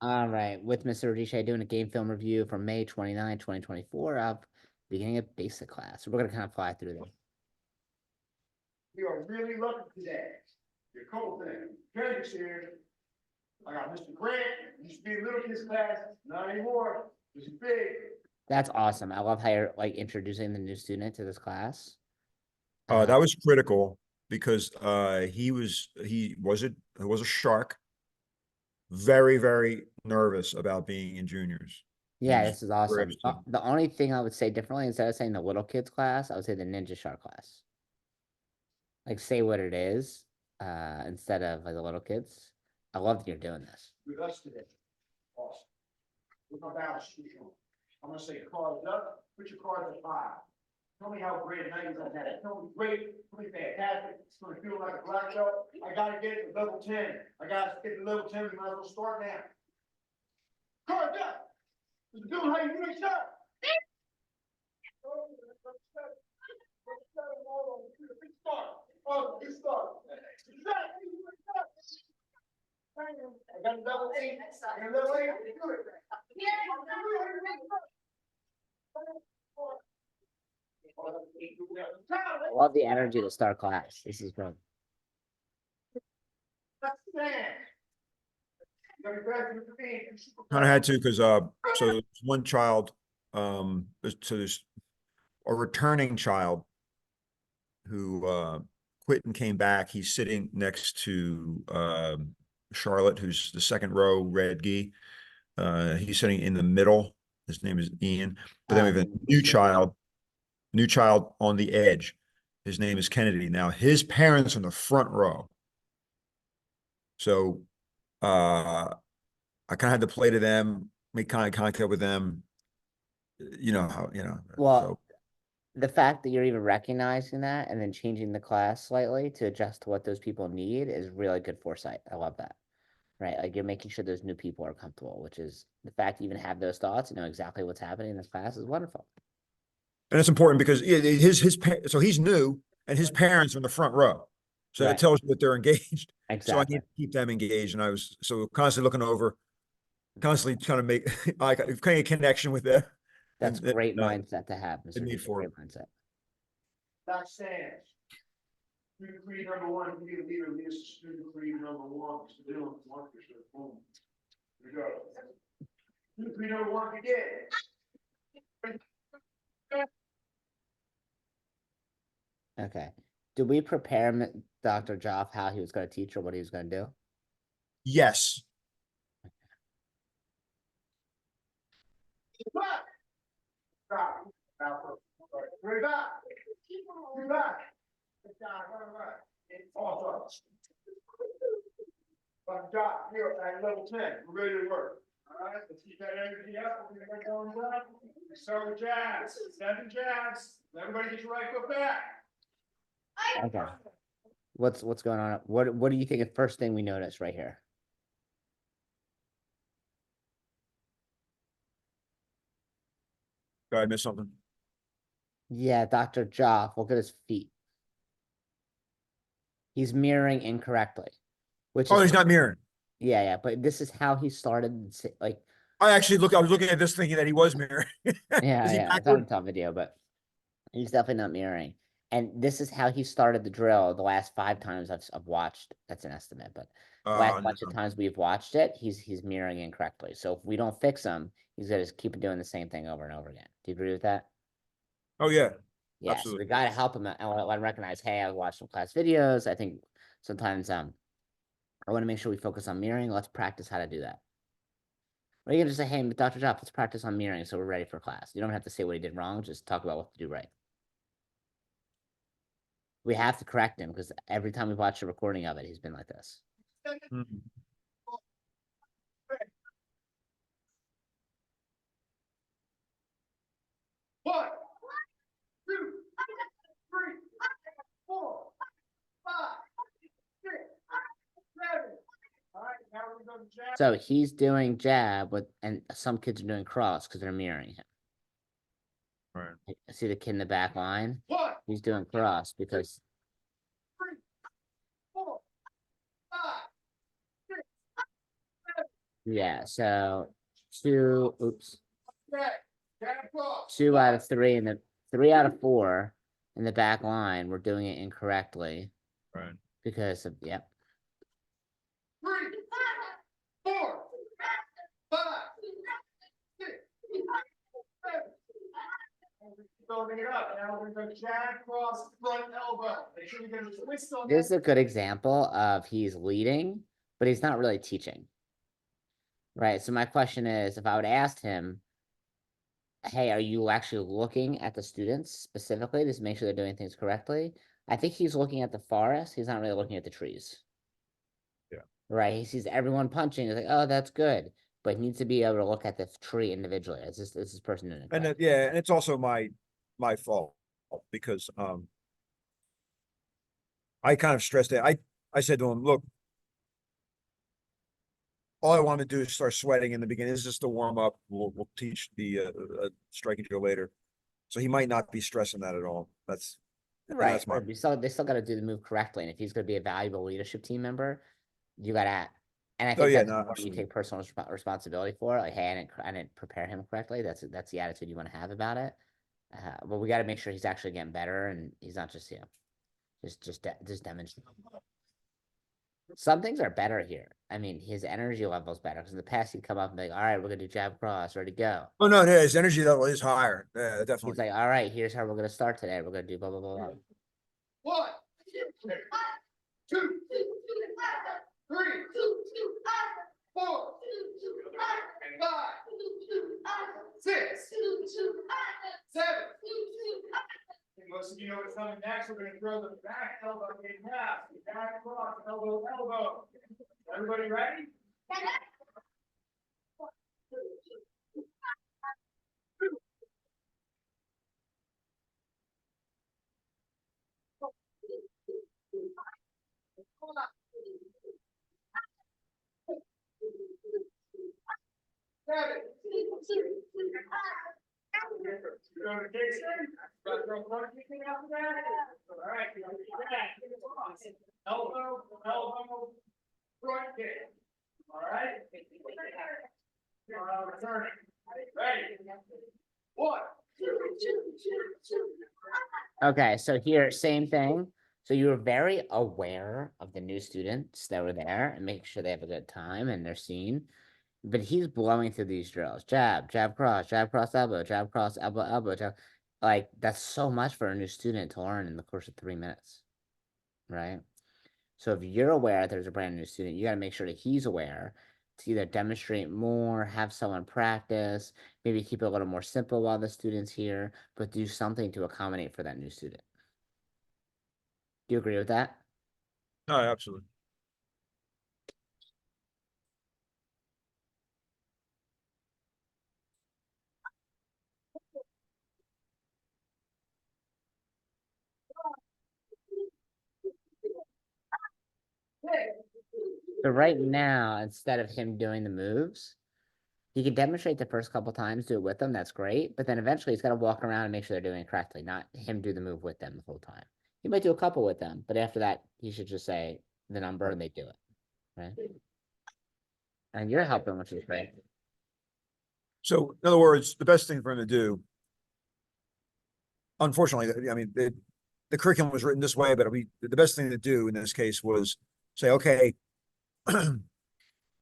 All right, with Mr. Radice doing a game film review from May 29, 2024 of beginning of basic class. So we're gonna kind of fly through them. We are really lucky today. Your cool thing. Trainers here. I got Mr. Grant. Used to be a little kids class, not anymore. This is big. That's awesome. I love how you're like introducing the new student to this class. That was critical because he was a shark. Very, very nervous about being in juniors. Yeah, He's this is awesome. interested. The only thing I would say differently, instead of saying the little kids class, I would say the Ninja Shark class. Like say what it is, instead of like the little kids. I love that you're doing this. With us today. Awesome. With my balance sheet on. I'm gonna say cards up, put your cards at 5. Tell me how great a night you're gonna have. Tell me great, tell me fantastic. It's gonna feel like a black belt. I gotta get it to level 10. I gotta get to level 10. We might as well start now. Cards up. Let's do how you mix up. Good start. I got a double 8. I got a double 8. Do it. I love the energy to start class. This is fun. Kind of had to because so there's one child, so there's a returning child who quit and came back. He's sitting next to Charlotte, who's the second row red gi. He's sitting in the middle. His name is Ian. But then we have a new child on the edge. His name is Kennedy. Now his parents are in the front row. So I kind of had to play to them, make kind of contact with them. You know how, Well, so. the fact that you're even recognizing that and then changing the class slightly to adjust to what those people need is really good foresight. I love that. Right? Like you're making sure those new people are comfortable, which is the fact you even have those thoughts, you know exactly what's happening in this class is wonderful. And it's important because so he's new and his parents are in the front row. So Right. that tells you that they're engaged. So I Exactly. need to keep them engaged. And I was constantly looking over, constantly trying to make like kind of connection with them. That's And great mindset to have, Mr. need Deacon, for great it. mindset. That stands. Student creed number 1, you be a leader, lead us to student creed number 1. Mr. Dillon, mark your shirt. Boom. Here we go. Student creed number 1, begin. Okay. Did we prepare Dr. Geoff how he was going to teach or what he was going to do? Yes. Back. Back. Hurry back. Hurry back. Awesome. Job here at level 10. We're ready to work. All right, let's keep that energy up. We're gonna get going down. Start with jabs. 7 jabs. Everybody get your right foot back. Okay. What's going on? What do you think is the first thing we notice right here? Did I miss something? Yeah, Dr. Geoff, look at his feet. He's mirroring incorrectly, which Oh, is he's not mirroring. yeah, but this is how he started. Like, I was looking at this thinking that he was mirroring. yeah, Is he it's not a backward? top video, but he's definitely not mirroring. And this is how he started the drill the last 5 times I've watched. That's an estimate, but the last bunch of No. times we've watched it, he's mirroring incorrectly. So if we don't fix him, he's gonna just keep doing the same thing over and over again. Do you agree with that? Oh yeah. Yeah, so Absolutely. we gotta help him and let him recognize, hey, I watched some class videos. I think sometimes I want to make sure we focus on mirroring. Let's practice how to do that. Or you can just say, hey, Dr. Job, let's practice on mirroring so we're ready for class. You don't have to say what he did wrong, just talk about what to do right. We have to correct him because every time we've watched a recording of it, he's been like this. Mhm. One, 2, 3, 4, 5, 6, 7. All right, now we're going to jab. So he's doing jab and some kids are doing cross because they're mirroring him. Right. See the kid in the back line? 1, He's doing cross because 3, 4, 5, 6, 7. Yeah, so two, oops, Okay, jab cross. 2 out of 3 in the 3 out of 4 in the back line, we're doing it incorrectly Right. because of, yep. 3, 4, 5, 6, 7. Building it up. Now we're going to jab cross front elbow. Make sure you get a twist on This is that. a good example of he's leading, but he's not really teaching. Right. So my question is, if I would ask him, hey, are you actually looking at the students specifically to make sure they're doing things correctly? I think he's looking at the forest. He's not really looking at the trees. Yeah. Right. He sees everyone punching. He's like, oh, that's good. But he needs to be able to look at the tree individually. Is this person doing it And correct? yeah, and it's also my fault because I kind of stressed it. I said to him, look, all I want to do is start sweating in the beginning. This is just a warm up. We'll teach the striking drill later. So he might not be stressing that at all. Right. That's my But they still got to do the move correctly. And if he's going to be a valuable leadership team member, you got to. And I oh think yeah, that's no, what you absolutely. take personal responsibility for. Like, hey, I didn't prepare him correctly. That's the attitude you want to have about it. But we got to make sure he's actually getting better, and he's not just just demonstrating. Some things are better here. I mean, his energy level's better because in the past he'd come up and be like, "All right, we're gonna do jab cross, ready to go." Oh no, no, his energy level is higher. Yeah, He's definitely. like, "All right, here's how we're gonna start today. We're gonna do blah blah blah blah." 1, 2, 3, 4, 5, 6, 7. Most of you know what's coming next. We're going to throw the back elbow in half. Back cross, elbow, elbow. Everybody ready? Seven. You go to Dixon. Throw one kicking after that. All right. Elbow, elbow, front kick. All right. Returning. Ready. 1. Okay, so here, same thing. So you were very aware of the new students that were there and making sure they have a good time and they're seen. But he's blowing through these drills. Jab cross, elbow, elbow, jab. Like that's so much for a new student to learn in the course of 3 minutes, right? So if you're aware there's a brand new student, you got to make sure that he's aware to either demonstrate more, have someone practice, maybe keep it a little more simple while the student's here, but do something to accommodate for that new student. Do you agree with that? No, absolutely. So right now, instead of him doing the moves, he can demonstrate the first couple times, do it with them. That's great. But then eventually he's got to walk around and make sure they're doing it correctly, not him do the move with them the whole time. He might do a couple with them, but after that, he should just say the number and they do it. Right. And you're helping, which is great. So in other words, the best thing for him to do, unfortunately, I mean, the curriculum was written this way, but the best thing to do in this case was say, okay, I'm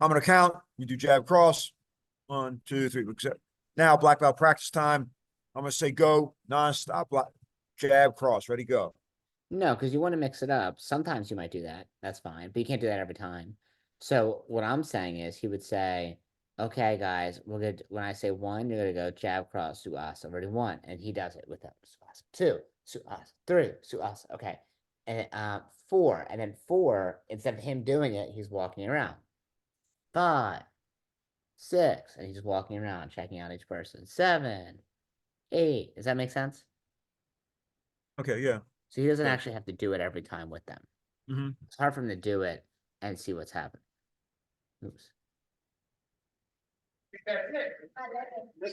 going to count. You do jab cross. 1, 2, 3. Now black belt practice time. I'm going to say go nonstop. Jab cross. Ready, go. No, because you want to mix it up. Sometimes you might do that. That's fine, but you can't do that every time. So what I'm saying is he would say, okay, guys, we're good. When I say one, you're gonna go jab cross suasa. Already one, and he does it with them. Suasa. Two, suasa. Three, suasa. Okay. And four, and then four, instead of him doing it, he's walking around. 5, 6, and he's just walking around, checking out each person. 7, 8. Does that make sense? Okay, yeah. So he doesn't Yeah. actually have to do it every time with them. Mm-hmm. It's hard for him to do it and see what's happening. Oops. That's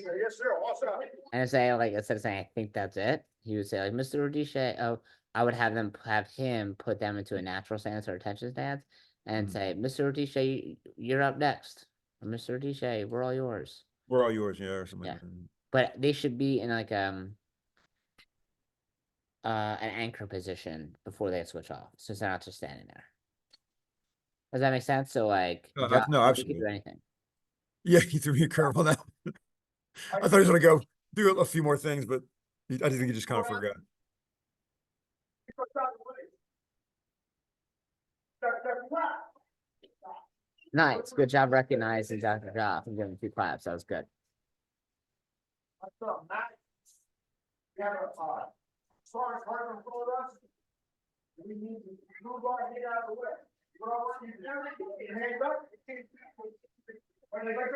it. Yes, sir. Awesome. And say like instead of saying I think that's it, he would say like Mr. Radice, oh, I would have him put them into a natural stance or attention stance and Mhm. say, Mr. Radice, you're up next. Mr. DJ, we're all yours. We're all yours, yeah, or something Yeah. like that. But they should be in like an anchor position before they switch off. So it's not just standing there. Does that make sense? So like Josh, No, he could do absolutely. anything. Yeah, he threw me a curveball now. I thought he was gonna go do a few more things, but I think he just kind of forgot. Nice. Good job recognizing Dr. Geoff and giving him 2 claps. That was good. What's up, Matt? We have a, storage partner for us. We need to move our head out of the way. What I want you to do, you hands up. When they like,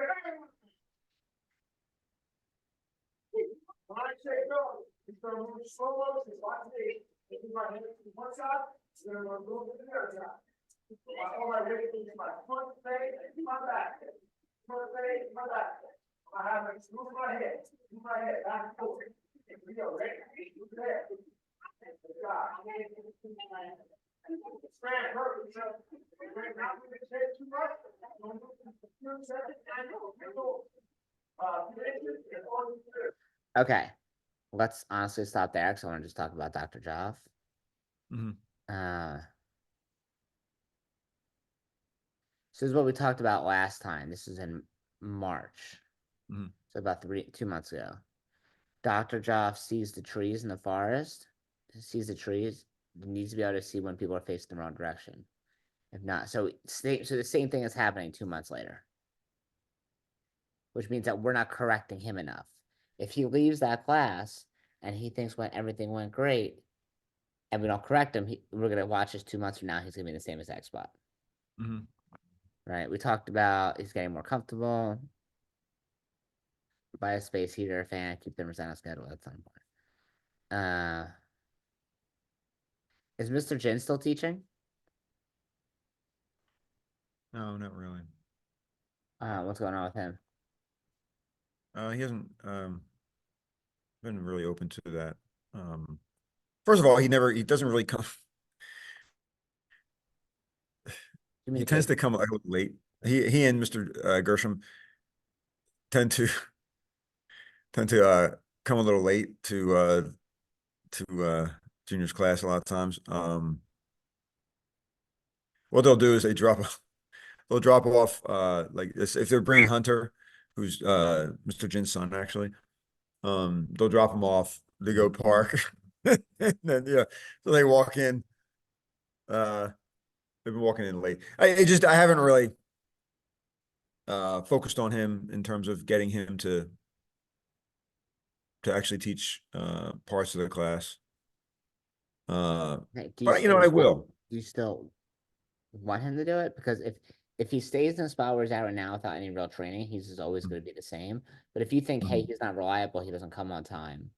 when I say go, it's gonna move slow motion, watch me. If you my hand to one side, it's gonna move to the other side. All my weight is my front leg and my back. Front leg, my back. I have to move my head, back and forth. We go, right? Move there. Good job. Strand, perfect. Right now, we can say too much. Okay. Let's honestly stop there because I want to just talk about Dr. Geoff. Mhm. So this is what we talked about last time. This is in March. Mhm. So about 2 months ago. Dr. Geoff sees the trees in the forest, sees the trees, needs to be able to see when people are facing the wrong direction. If not, so the same thing is happening 2 months later, which means that we're not correcting him enough. If he leaves that class and he thinks everything went great, and we don't correct him, we're gonna watch this 2 months from now. He's gonna be in the same exact spot, Mhm. right? We talked about he's getting more comfortable. Buy a space heater, fan, keep them on schedule. That's not important. Is Mr. Jin still teaching? No, not really. What's going on with him? He hasn't been really open to that. First of all, he doesn't really come. He tends Communication. to come a little late. He and Mr. Gershom tend to come a little late to juniors class a lot of times. What they'll do is they'll drop off like this, if they're bringing Hunter, who's Mr. Jin's son actually. They'll drop him off. They go park, and then yeah, so they walk in. Uh, they've been walking in late. I haven't really focused on him in terms of getting him to actually teach parts of the class. Hey, But I will. do you still want him to do it? Because if he stays in the spot where he's at right now without any real training, he's just always going to be the same. But if you think, hey, Mhm. he's not reliable, he doesn't come on time,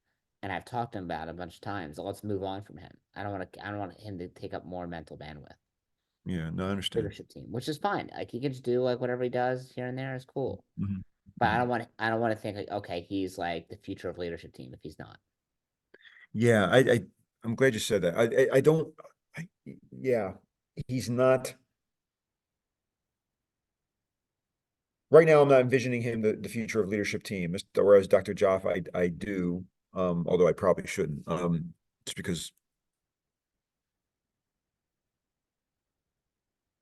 and I've talked to him about it a bunch of times, let's move on from him. I don't want him to take up more mental bandwidth. Yeah, no, I understand. Leadership team, which is fine. Like he can just do like whatever he does here and there is cool. Mhm. But Mhm. I don't want to think like, okay, he's like the future of leadership team if he's not. Yeah, I'm glad you said that. I don't. I, yeah, he's not. Right now, I'm not envisioning him the future of leadership team. Whereas Dr. Joff, I do. Although I probably shouldn't. Just because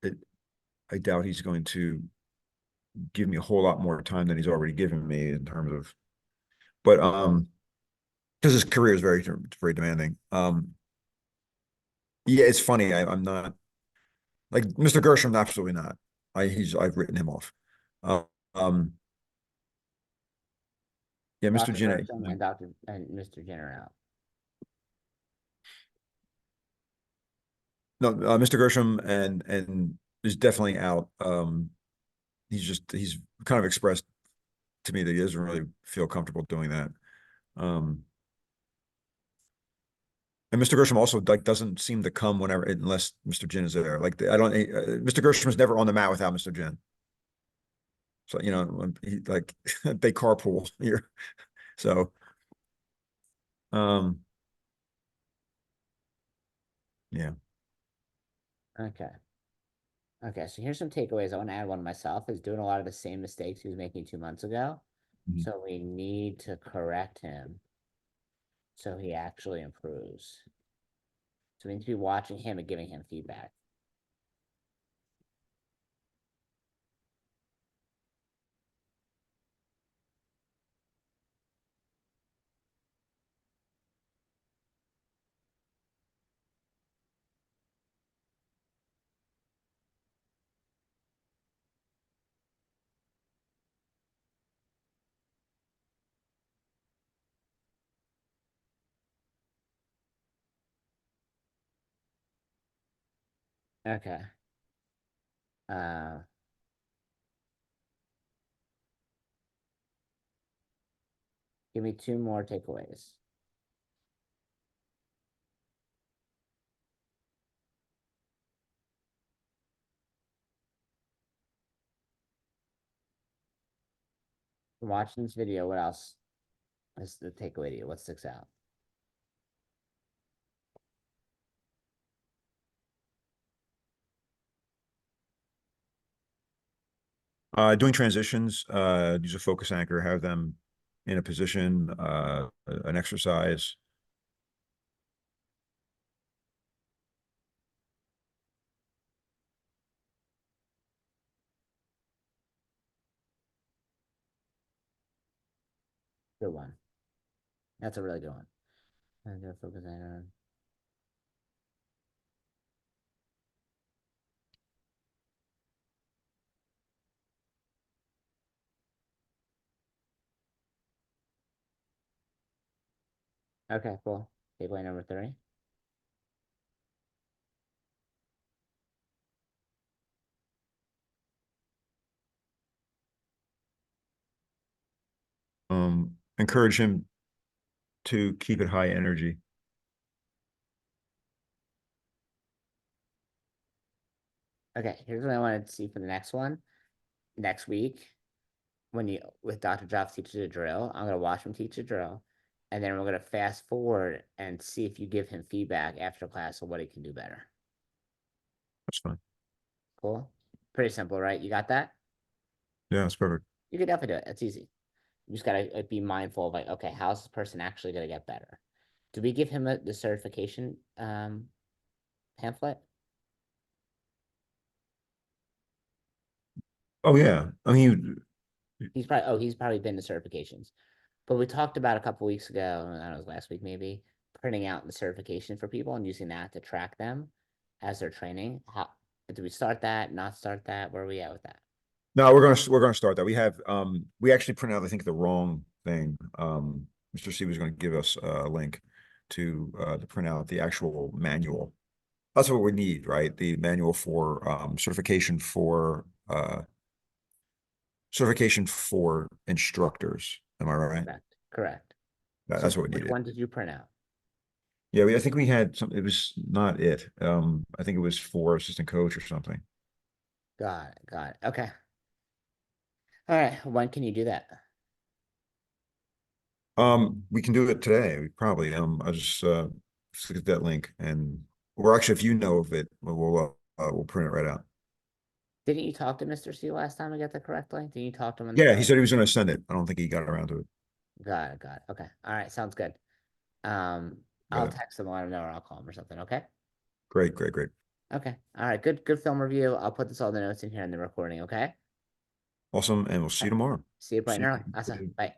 it, I doubt he's going to give me a whole lot more time than he's already given me in terms of. But because his career is very demanding. Yeah, it's funny. I'm not like Mr. Gershom. Absolutely not. I've written him off. Uh, um, yeah, Mr. Dr. Jin. Gresham and Dr. and Mr. Jenner out. No, Mr. Gershom and is definitely out. He's kind of expressed to me that he doesn't really feel comfortable doing that. Um, and Mr. Gershom also like doesn't seem to come whenever unless Mr. Jin is there. Like I don't, Mr. Gershom is never on the mat without Mr. Jin. So when he like they carpool here. So um, yeah. Okay. Okay, so here's some takeaways. I want to add one myself is doing a lot of the same mistakes he was making 2 months ago. Mhm. So we need to correct him so he actually improves. So we need to be watching him and giving him feedback. Okay. Uh, Give me two more takeaways. From watching this video, what else is the takeaway to you? What sticks out? Doing transitions, use a focus anchor, have them in a position, an exercise. Good one. That's a really good one. I'm gonna focus on. Okay, cool. Takeaway number 3. Encourage him to keep it high energy. Okay, here's what I wanted to see for the next one. Next week, when you with Dr. Geoff teaches a drill, I'm gonna watch him teach a drill, and then we're gonna fast forward and see if you give him feedback after class on what he can do better. That's fine. Cool. Pretty simple, right? You got that? Yeah, that's perfect. You could definitely do it. It's easy. You just gotta be mindful of like, okay, how's this person actually gonna get better? Do we give him the certification pamphlet? Oh yeah. I mean, He's probably been to certifications. But we talked about a couple weeks ago, I don't know, it was last week maybe, printing out the certification for people and using that to track them as they're training. How do we start that? Not start that? Where are we at with that? no, we're gonna start that. We actually printed out, I think, the wrong thing. Mr. C was going to give us a link to print out the actual manual. That's what we need, right? The manual for certification for instructors. Am I right? Correct. Correct. So That's what we which needed. one did you print out? Yeah, I think we had some. It was not it. I think it was for assistant coach or something. Got it. Got it. Okay. All right. When can you do that? We can do it today. Probably. I'll just look at that link, or actually, if you know of it, we'll print it right out. Didn't you talk to Mr. C last time I got that correctly? Did you talk to him on the Yeah, he phone? said he was going to send it. I don't think he got around to it. Got it. Got it. Okay. All right. Sounds good. Um, I'll Got it. text him, let him know, or I'll call him or something. Okay. Great, great, great. Okay. All right. Good film review. I'll put this all the notes in here in the recording. Okay. Awesome, and we'll All see you right. tomorrow. See you bright See and early. Awesome. you. Bye.